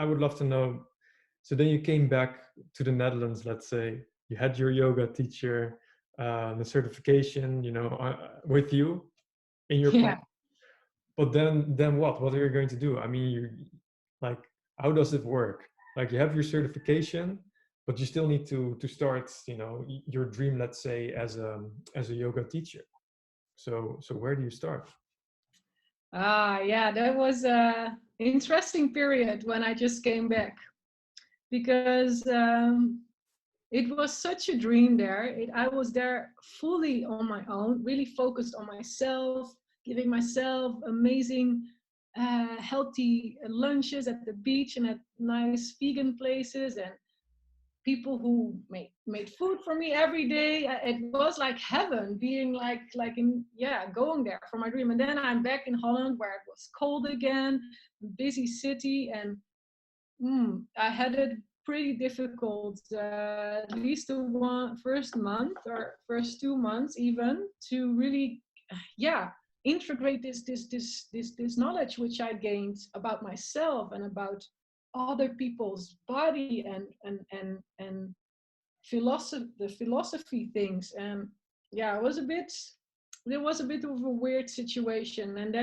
I would love to know. So then you came back to the Netherlands, let's say. You had your yoga teacher, the certification, with you in your Yeah. pocket. But then what? What are you going to do? I mean, you like, how does it work? Like, you have your certification, but you still need to start, your dream, let's say, as a yoga teacher. So where do you start? Yeah, that was a interesting period when I just came back because it was such a dream there. I was there fully on my own, really focused on myself, giving myself amazing, healthy lunches at the beach and at nice vegan places, and people who made food for me every day. It was like heaven, being like in, yeah, going there for my dream. And then I'm back in Holland where it was cold again, busy city, and I had it pretty difficult, at least the first month or first 2 months even, to really, yeah, integrate this knowledge which I gained about myself and about other people's body and the philosophy things. And yeah, there was a bit of a weird situation. And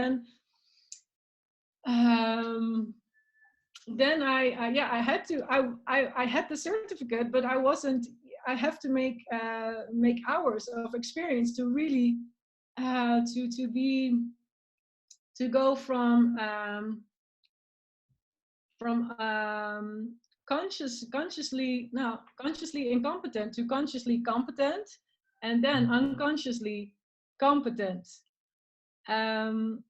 um, then I had to, I had the certificate, but I wasn't, I have to make hours of experience to really to be, to go from consciously incompetent to consciously competent, and then unconsciously competent. um,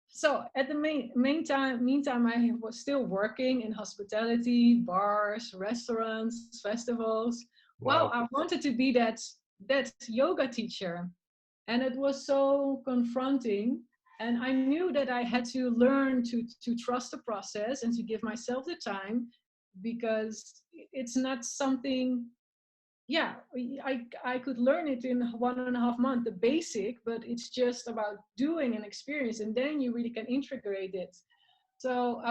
so at the meantime, I was still working in hospitality, bars, restaurants, festivals. Well, Wow. I wanted to be that yoga teacher, and it was so confronting. And I knew that I had to learn to trust the process and to give myself the time, because it's not something, yeah, I could learn it in 1.5 months, the basic, but it's just about doing and experience, and then you really can integrate it. So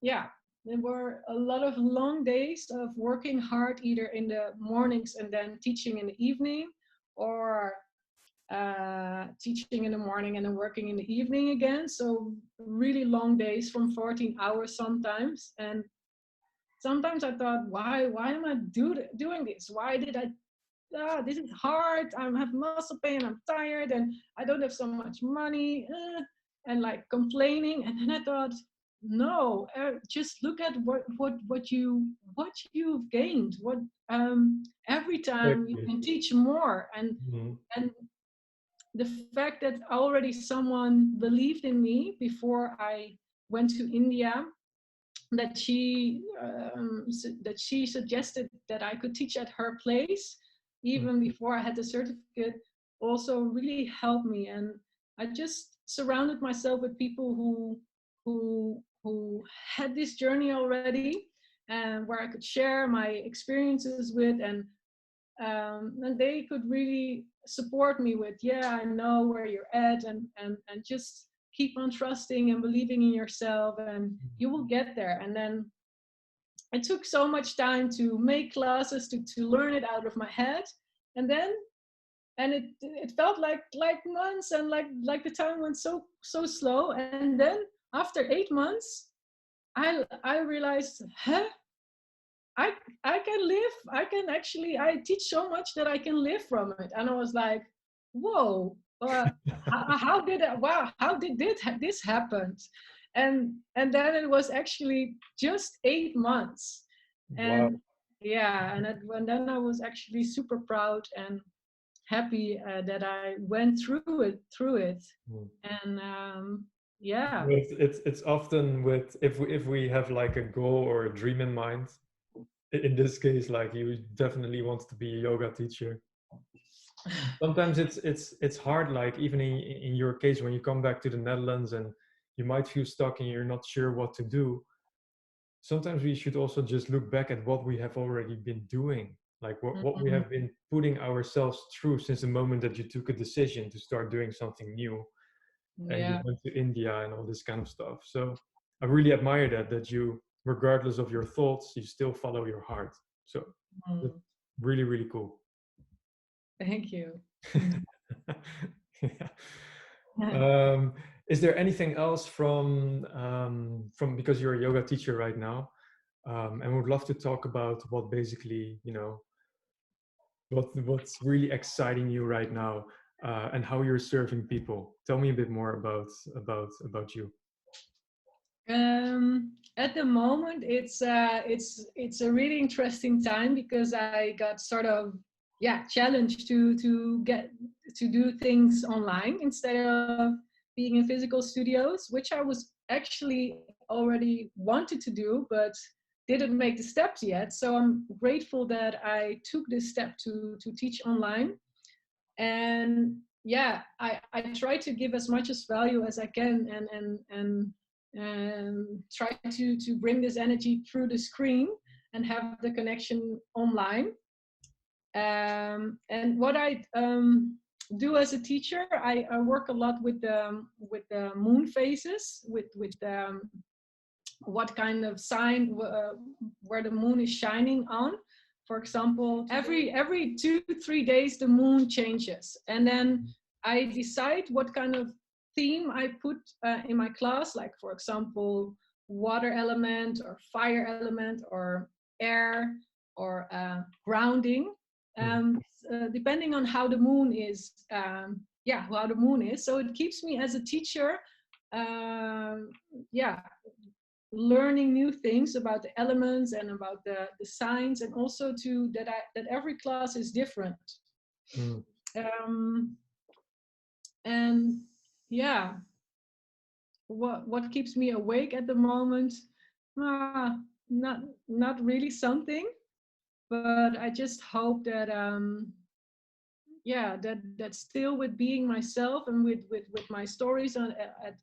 yeah, there were a lot of long days of working hard, either in the mornings and then teaching in the evening, or teaching in the morning and then working in the evening again. So really long days from 14 hours sometimes. And sometimes I thought, why am I doing this? Why did I, this is hard. I have muscle pain, I'm tired, and I don't have so much money, and like complaining. And then I thought, no, just look at what you've gained. Every time you Exactly. can teach more, Mhm. and the fact that already someone believed in me before I went to India, that she suggested that I could teach at her place Mhm. even before I had the certificate, also really helped me. And I just surrounded myself with people who had this journey already, and where I could share my experiences with, and they could really support me with, yeah, I know where you're at, and just keep on trusting and believing in yourself, and you will get there. And then it took so much time to make classes, to learn it out of my head. And then, and it felt like months, and like the time went so slow. And then after 8 months, I realized, huh, I I can live. I can actually. I teach so much that I can live from it. And I was like, whoa. How did it? Wow. How did this happen? And then it was actually just 8 months. Wow. And yeah, and then I was actually super proud and happy that I went through it. Mhm. And yeah. It's often with, if we have like a goal or a dream in mind. In this case, like, you definitely want to be a yoga teacher. Sometimes it's hard, like, even in your case, when you come back to the Netherlands and you might feel stuck and you're not sure what to do. Sometimes we should also just look back at what we have already been doing, like what we Mhm. have been putting ourselves through since the moment that you took a decision to start doing something new, and you Yeah. went to India and all this kind of stuff. So I really admire that you regardless of your thoughts, you still follow your heart. So that's really, really cool. Thank you. Yeah. Is there anything else from because you're a yoga teacher right now, and would love to talk about what basically, you know, what's really exciting you right now, and how you're serving people. Tell me a bit more about you. At the moment, it's a really interesting time because I got sort of challenged to get to do things online instead of being in physical studios, which I was actually already wanted to do, but didn't make the steps yet. So I'm grateful that I took this step to teach online. And yeah, I try to give as much as value as I can, and try to bring this energy through the screen and have the connection online. And what I do as a teacher, I work a lot with the moon phases, with what kind of sign where the moon is shining on. For example, every 2-3 days the moon changes, and then I decide what kind of theme I put in my class, like for example water element or fire element or air or grounding, depending on how the moon is. How the moon is. So it keeps me as a teacher learning new things about the elements and about the signs, and also that every class is different. And yeah, what keeps me awake at the moment? Not really something, but I just hope that that still with being myself and with my stories at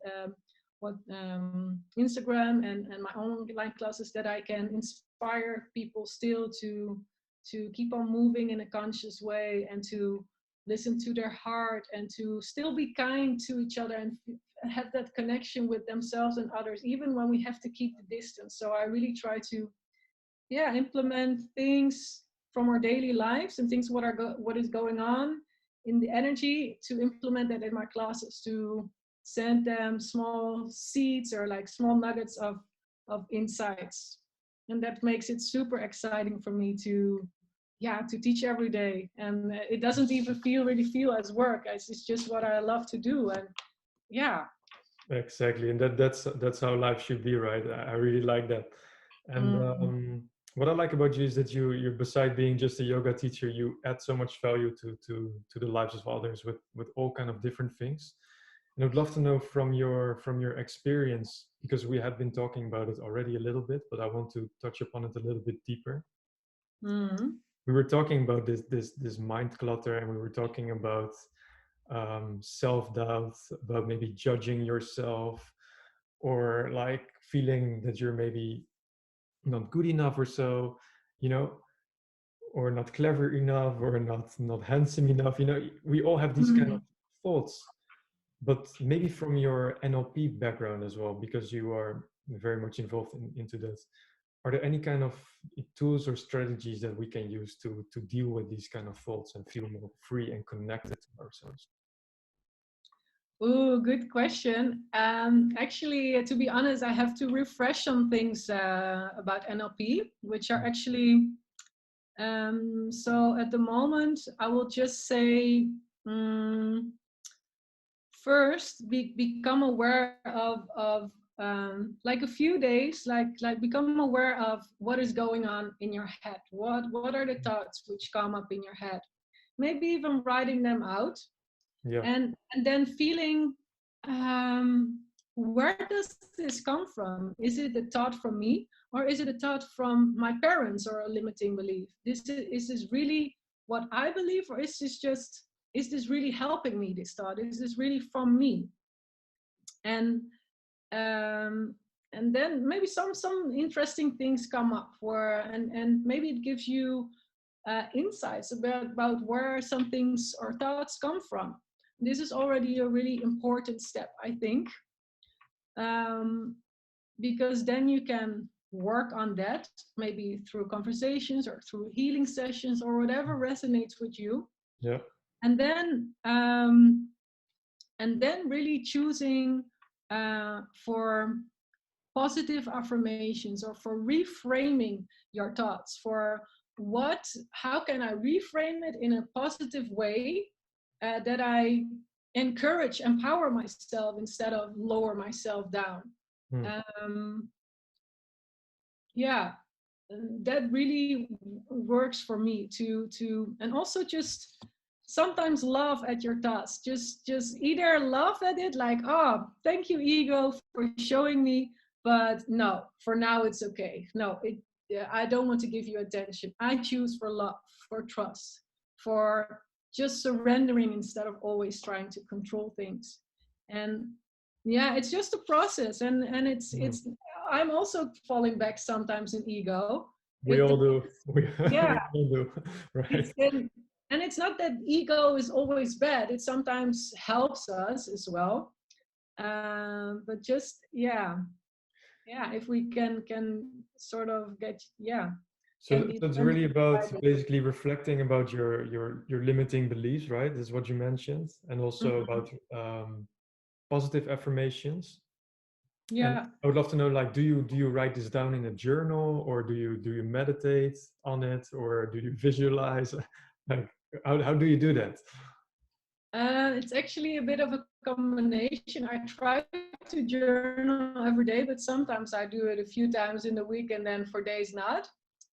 Instagram and my online classes, that I can inspire people still to keep on moving in a conscious way, and to listen to their heart, and to still be kind to each other, and have that connection with themselves and others, even when we have to keep the distance. So I really try to implement things from our daily lives and things what is going on in the energy, to implement that in my classes, to send them small seeds or like small nuggets of insights. And that makes it super exciting for me to teach every day. And it doesn't even really feel as work. It's just what I love to do. And exactly. And that's how life should be, right? I really like that. And what I like about you is that you're beside being just a yoga teacher, you add so much value to the lives of others with all kind of different things. And I'd love to know from your experience, because we had been talking about it already a little bit, but I want to touch upon it a little bit deeper. We were talking about this mind clutter, and we were talking about self-doubt, about maybe judging yourself, or like feeling that you're maybe not good enough or so, you know, or not clever enough, or not handsome enough. You know, we all have these kind of thoughts. But maybe from your NLP background as well, because you are very much involved into that, are there any kind of tools or strategies that we can use to deal with these kind of thoughts and feel more free and connected to ourselves? Oh, good question. Actually, to be honest, I have to refresh some things about NLP, which are actually, so at the moment, I will just say, first, become aware of like a few days, like become aware of what is going on in your head. What are the thoughts which come up in your head? Maybe even writing them out. Yeah. And then feeling, where does this come from? Is it a thought from me, or is it a thought from my parents, or a limiting belief? Is this really what I believe, or is this really helping me, this thought? Is this really from me? And then maybe some interesting things come up, and maybe it gives you insights about where some things or thoughts come from. This is already a really important step, I think, because then you can work on that, maybe through conversations or through healing sessions or whatever resonates with you. Yeah. And then really choosing for positive affirmations, or for reframing your thoughts, for how can I reframe it in a positive way, that I encourage, empower myself instead of lower myself down. Yeah, that really works for me to and also just sometimes laugh at your thoughts. Just either laugh at it like, oh, thank you, ego, for showing me, but no, for now it's okay. No, I don't want to give you attention. I choose for love, for trust, for just surrendering instead of always trying to control things. And yeah, it's just a process, and it's I'm also falling back sometimes in ego. We all do. Yeah. We all do. Right. And it's not that ego is always bad. It sometimes helps us as well. But just, yeah, if we can sort of get, So it's really about basically reflecting about your limiting beliefs, right? This is what you mentioned, and also about positive affirmations. Yeah. And I would love to know, like, do you write this down in a journal, or do you meditate on it, or do you visualize? Like, how do you do that? It's actually a bit of a combination. I try to journal every day, but sometimes I do it a few times in the week, and then for days not.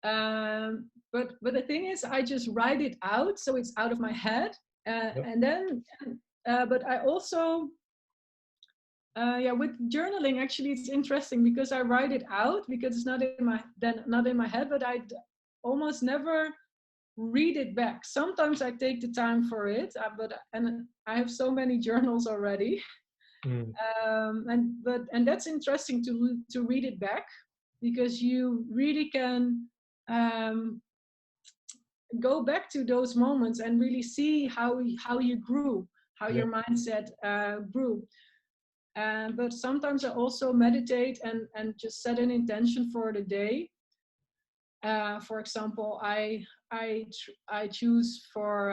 But the thing is, I just write it out, so it's out of my head, and then. But I also. With journaling, actually, it's interesting because I write it out because it's not in my head, but I almost never read it back. Sometimes I take the time for it, and I have so many journals already, and that's interesting to read it back, because you really can go back to those moments and really see how you grew, how your mindset grew. But sometimes I also meditate and just set an intention for the day. For example, I choose for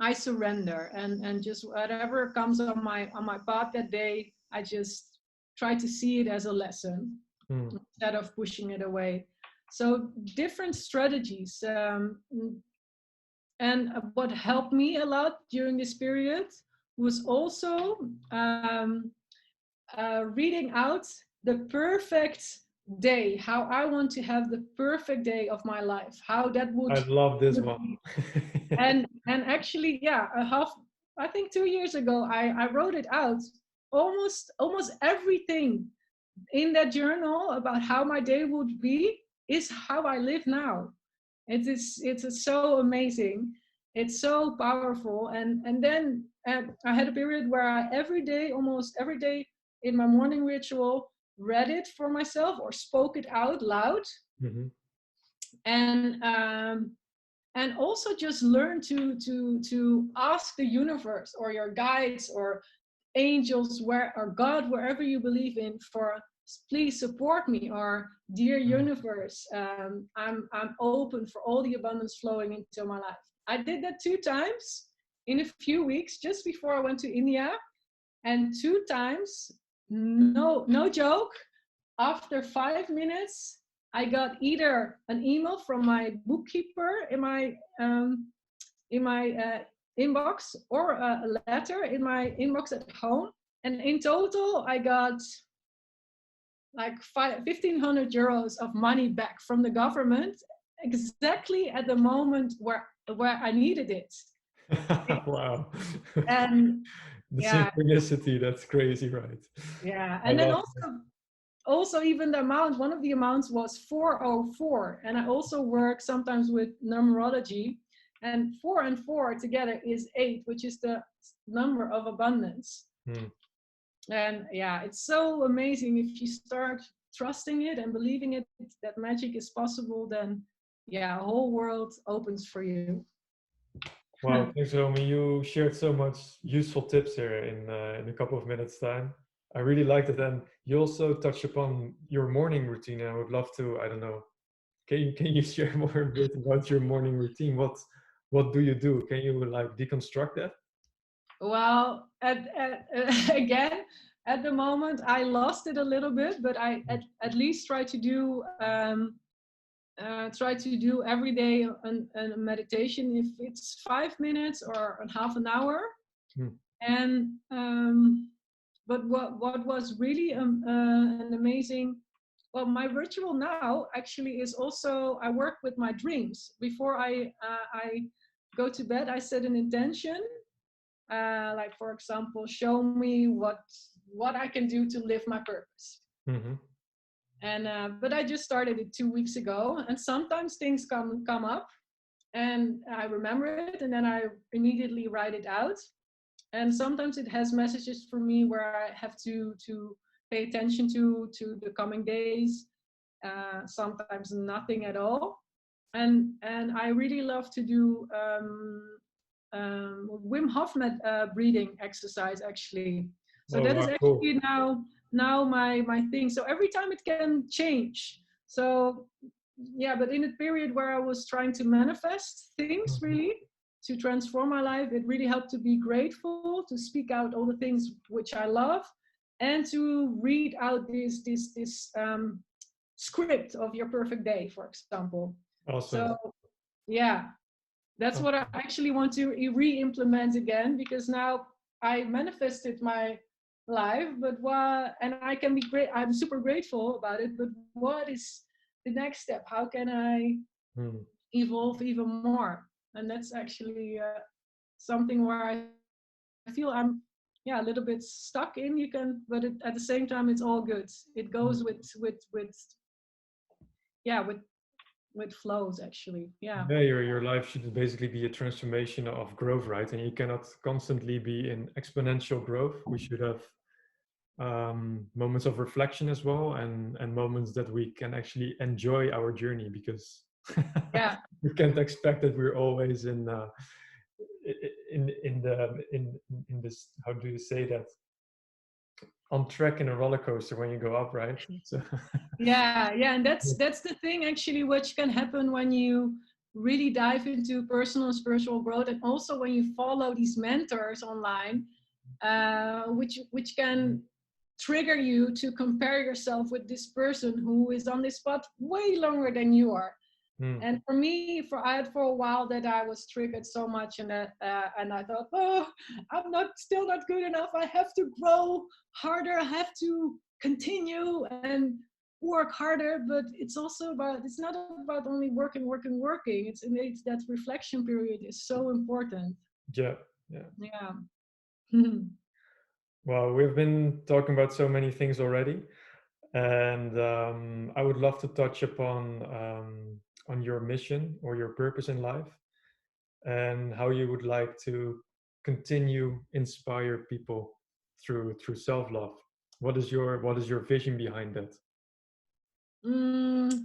I surrender, and just whatever comes on my path that day, I just try to see it as a lesson instead of pushing it away. So different strategies. And what helped me a lot during this period was also reading out the perfect day, how I want to have the perfect day of my life, how that would. I love this one. and actually, I think 2 years ago, I wrote it out, almost everything in that journal about how my day would be is how I live now. It's so amazing. It's so powerful. And then I had a period where I almost every day in my morning ritual, read it for myself or spoke it out loud. And also just learn to ask the universe or your guides or angels or God, wherever you believe in, for please support me, or dear universe, I'm open for all the abundance flowing into my life. I did that 2 times in a few weeks just before I went to India, and 2 times, no joke, after 5 minutes I got either an email from my bookkeeper in my inbox, or a letter in my inbox at home. And in total, I got like 1,500 euros of money back from the government, exactly at the moment where I needed it. Wow. And the synchronicity, that's crazy, right? Yeah, and then also even the amount, one of the amounts was 404, and I also work sometimes with numerology, and 4 and 4 together is 8, which is the number of abundance. And it's so amazing. If you start trusting it and believing it, that magic is possible, then a whole world opens for you. Wow, thanks, Romy. You shared so much useful tips here in a couple of minutes time. I really liked it. And you also touched upon your morning routine. And I would love to, I don't know, can you share more a bit about your morning routine? What do you do? Can you like deconstruct that? Well, again, at the moment, I lost it a little bit, but I at least try to do every day a meditation, if it's 5 minutes or a half an hour. Hmm. And but what was really an amazing, well, my ritual now actually is also, I work with my dreams. Before I go to bed, I set an intention, like for example, show me what I can do to live my purpose. Mm-hmm. And but I just started it 2 weeks ago, and sometimes things come up, and I remember it, and then I immediately write it out. And sometimes it has messages for me where I have to pay attention to the coming days. Sometimes nothing at all. And I really love to do Wim Hof breathing exercise, actually. So Oh, that is wow, cool. actually now my thing. So every time it can change. So yeah, but in a period where I was trying to manifest things, Mhm. really to transform my life, it really helped to be grateful, to speak out all the things which I love, and to read out this script of your perfect day, for example. Awesome. So yeah, that's what I actually want to re-implement again, because now I manifested my life, but what, and I can be great, I'm super grateful about it, but what is the next step? How can I Hmm. evolve even more? And that's actually something where I feel I'm, yeah, a little bit stuck in. You can, but at the same time, it's all good. It goes yeah, with flows, actually. Yeah. Yeah, your life should basically be a transformation of growth, right? And you cannot constantly be in exponential growth. We should have moments of reflection as well, and moments that we can actually enjoy our journey, because Yeah. we can't expect that we're always in this, how do you say that, on track in a roller coaster when you go up, right? So Yeah, and that's the thing, actually, which can happen when you really dive into personal and spiritual growth, and also when you follow these mentors online, which can trigger you to compare yourself with this person who is on this spot way longer than you are. Hmm. And for me, I had for a while that I was triggered so much, and I thought, oh, I'm still not good enough. I have to grow harder. I have to continue and work harder. But it's also about, it's not about only working. It's that reflection period is so important. Yeah, yeah. Yeah. Well, we've been talking about so many things already, and I would love to touch on your mission or your purpose in life, and how you would like to continue inspire people through self-love. What is your vision behind that?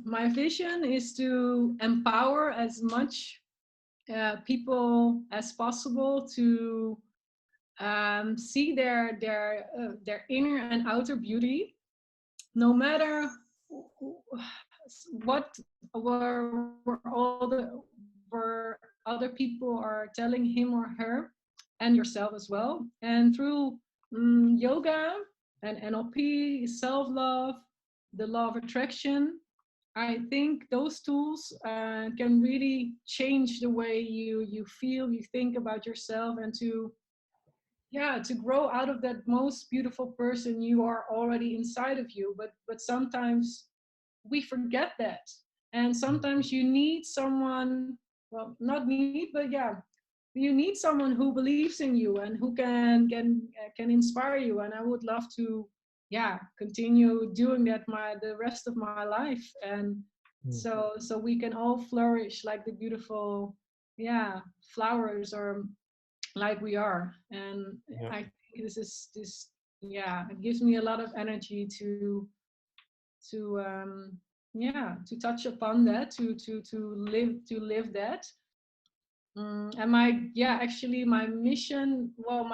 My vision is to empower as much people as possible to see their inner and outer beauty, no matter what were all the where other people are telling him or her, and yourself as well. And through yoga and NLP, self-love, the law of attraction, I think those tools can really change the way you feel, you think about yourself, and to grow out of that most beautiful person you are already inside of you. But sometimes we forget that, and sometimes you need someone, well, not need, but yeah, you need someone who believes in you and who can inspire you. And I would love to, yeah, continue doing that the rest of my life, and Mm. so we can all flourish like the beautiful, yeah, flowers, or like we are. And Yeah. I think this, yeah, it gives me a lot of energy to yeah, to touch upon that, to live that. And my, yeah, actually my mission, well,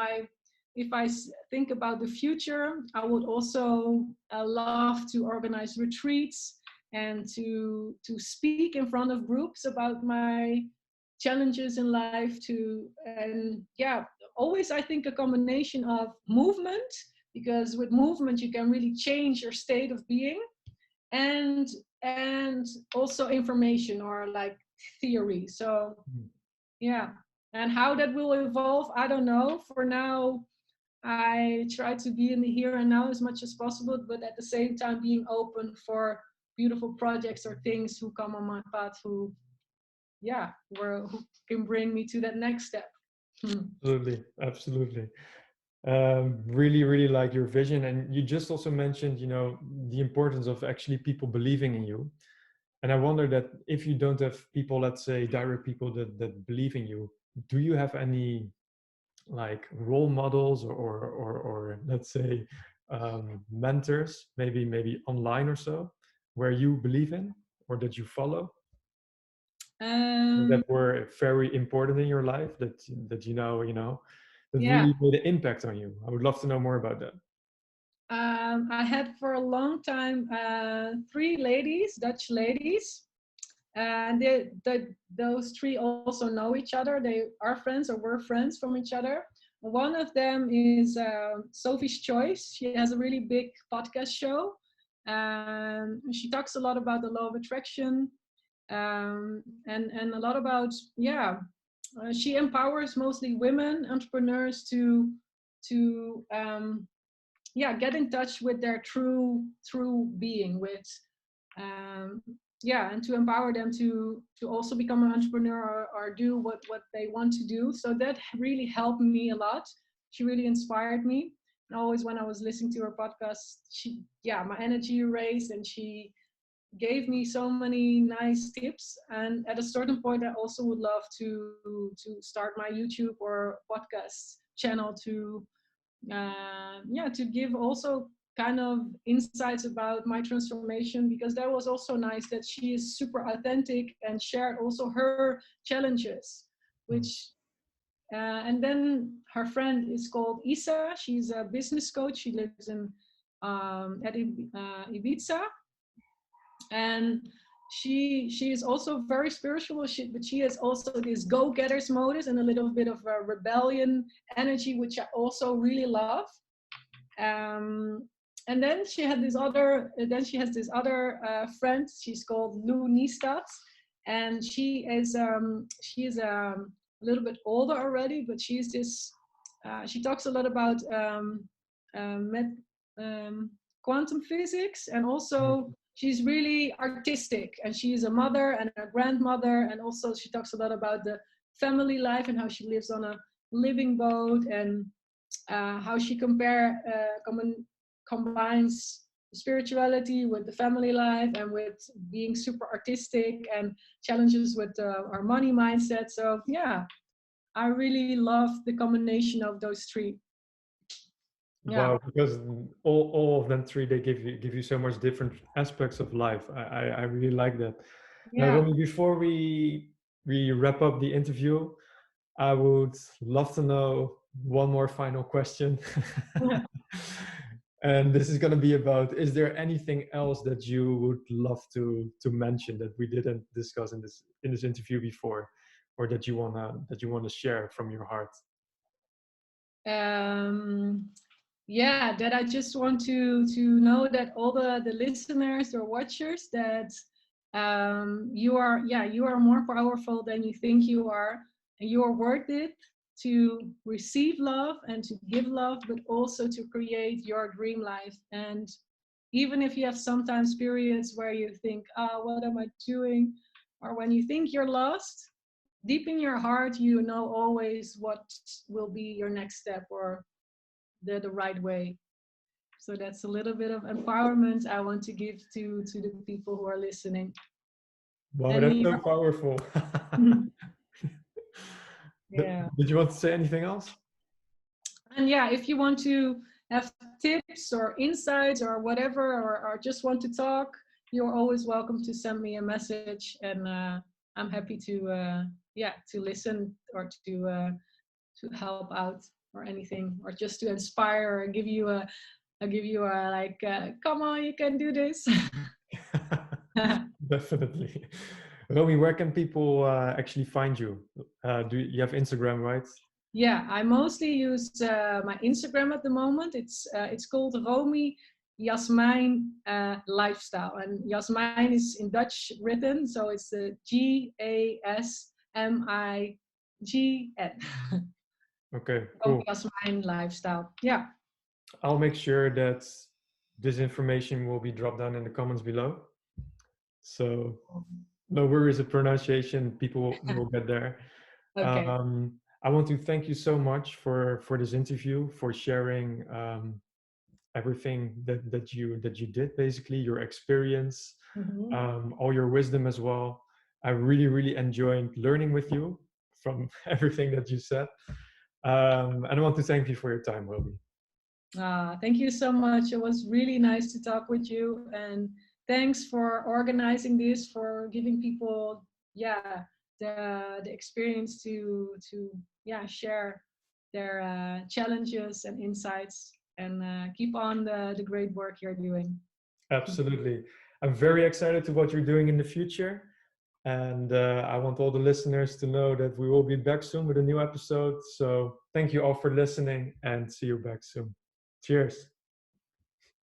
if I think about the future, I would also love to organize retreats and to speak in front of groups about my challenges in life. And yeah, always I think a combination of movement, because with movement you can really change your state of being, and also information or like theory. So yeah, and how that will evolve, I don't know. For now, I try to be in the here and now as much as possible, but at the same time being open for beautiful projects or things who come on my path who who can bring me to that next step. Absolutely, absolutely. Really, really like your vision. And you just also mentioned, you know, the importance of actually people believing in you. And I wonder that if you don't have people, let's say direct people that believe in you, do you have any like role models or let's say mentors, maybe online or so, where you believe in or that you follow? That were very important in your life that you know that Yeah. really made an impact on you. I would love to know more about that. I had for a long time 3 ladies, Dutch ladies, and those 3 also know each other. They are friends or were friends from each other. One of them is Sophie's Choice. She has a really big podcast show. She talks a lot about the law of attraction, and a lot about she empowers mostly women entrepreneurs to get in touch with their true being, with and to empower them to also become an entrepreneur or do what they want to do. So that really helped me a lot. She really inspired me. And always when I was listening to her podcast, my energy raised, and she gave me so many nice tips. And at a certain point, I also would love to start my YouTube or podcast channel to give also kind of insights about my transformation, because that was also nice that she is super authentic and shared also her challenges, which and then her friend is called Isa. She's a business coach. She lives in at Ibiza, and she is also very spiritual, but she has also this go-getters modus and a little bit of a rebellion energy, which I also really love. And then she has this other friend. She's called Lou Nistat, and she is a little bit older already, but she's this. She talks a lot about quantum physics, and also she's really artistic, and she's a mother and a grandmother, and also she talks a lot about the family life and how she lives on a living boat, and how she combines spirituality with the family life and with being super artistic, and challenges with our money mindset. So yeah, I really love the combination of those 3. Wow, because all of them 3, they give you so much different aspects of life. I really like that. Now, Romy, before we wrap up the interview, I would love to know one more final question. And this is going to be about, is there anything else that you would love to mention that we didn't discuss in this interview before, or that you wanna share from your heart? That I just want to know that all the listeners or watchers, that you are more powerful than you think you are, and you are worth it to receive love and to give love, but also to create your dream life. And even if you have sometimes periods where you think, what am I doing? Or when you think you're lost, deep in your heart, you know always what will be your next step, or the right way. So that's a little bit of empowerment I want to give to the people who are listening. Wow, that's so powerful. Yeah. Did you want to say anything else? And if you want to have tips or insights or whatever, or just want to talk, you're always welcome to send me a message, and I'm happy to listen or to help out. or anything, or just to inspire or give you a like, come on, you can do this. Definitely. Romy, where can people actually find you? Do you have Instagram, right? Yeah, I mostly use my Instagram at the moment. It's called Romy Jasmijn Lifestyle, and Jasmijn is in Dutch written, so it's Gasmign. Okay, Romy cool. Jasmijn Lifestyle. Yeah. I'll make sure that this information will be dropped down in the comments below. So no worries of pronunciation, people will get there. Okay. I want to thank you so much for this interview, for sharing everything that you did, basically your experience, all your wisdom as well. I really enjoyed learning with you from everything that you said. And I want to thank you for your time, Roby. Thank you so much. It was really nice to talk with you, and thanks for organizing this, for giving people, the experience to share their challenges and insights, and keep on the great work you're doing. Absolutely. I'm very excited to what you're doing in the future. And I want all the listeners to know that we will be back soon with a new episode. So thank you all for listening, and see you back soon. Cheers.